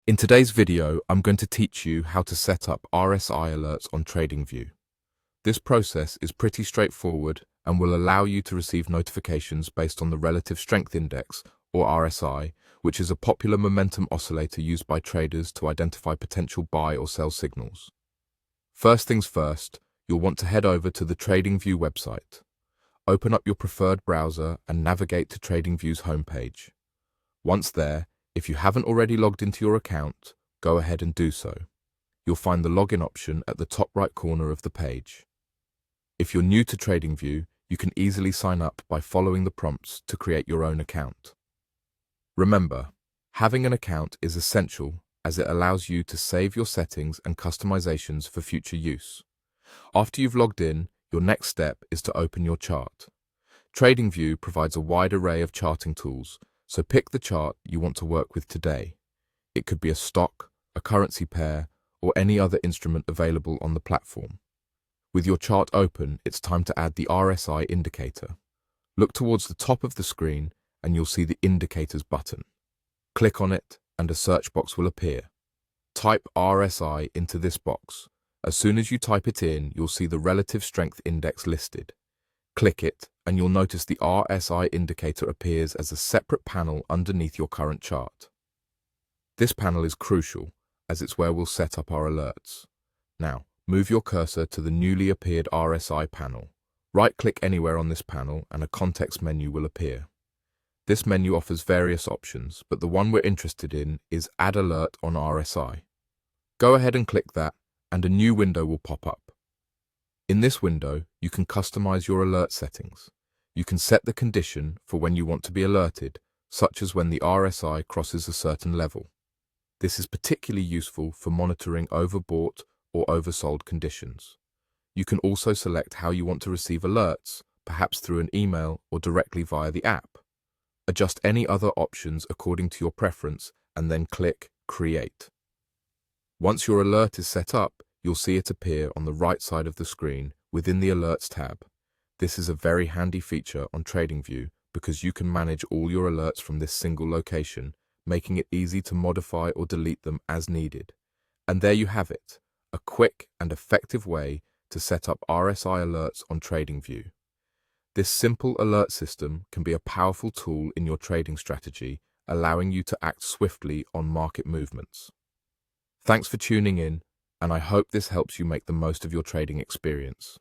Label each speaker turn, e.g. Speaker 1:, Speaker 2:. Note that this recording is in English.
Speaker 1: In today's video, I'm going to teach you how to set up RSI alerts on TradingView. This process is pretty straightforward and will allow you to receive notifications based on the Relative Strength Index, or RSI, which is a popular momentum oscillator used by traders to identify potential buy or sell signals. First things first, you'll want to head over to the TradingView website. Open up your preferred browser and navigate to TradingView's homepage. Once there, if you haven't already logged into your account, go ahead and do so. You'll find the login option at the top right corner of the page. If you're new to TradingView, you can easily sign up by following the prompts to create your own account. Remember, having an account is essential as it allows you to save your settings and customizations for future use. After you've logged in, your next step is to open your chart. TradingView provides a wide array of charting tools, so pick the chart you want to work with today. It could be a stock, a currency pair, or any other instrument available on the platform. With your chart open, it's time to add the RSI indicator. Look towards the top of the screen and you'll see the Indicators button. Click on it and a search box will appear. Type RSI into this box. As soon as you type it in, you'll see the Relative Strength Index listed. Click it and you'll notice the RSI indicator appears as a separate panel underneath your current chart. This panel is crucial as it's where we'll set up our alerts. Now, move your cursor to the newly appeared RSI panel. Right-click anywhere on this panel and a context menu will appear. This menu offers various options, but the one we're interested in is Add Alert on RSI. Go ahead and click that and a new window will pop up. In this window, you can customize your alert settings. You can set the condition for when you want to be alerted, such as when the RSI crosses a certain level. This is particularly useful for monitoring overbought or oversold conditions. You can also select how you want to receive alerts, perhaps through an email or directly via the app. Adjust any other options according to your preference and then click Create. Once your alert is set up, you'll see it appear on the right side of the screen within the Alerts tab. This is a very handy feature on TradingView because you can manage all your alerts from this single location, making it easy to modify or delete them as needed. And there you have it, a quick and effective way to set up RSI alerts on TradingView. This simple alert system can be a powerful tool in your trading strategy, allowing you to act swiftly on market movements. Thanks for tuning in, and I hope this helps you make the most of your trading experience.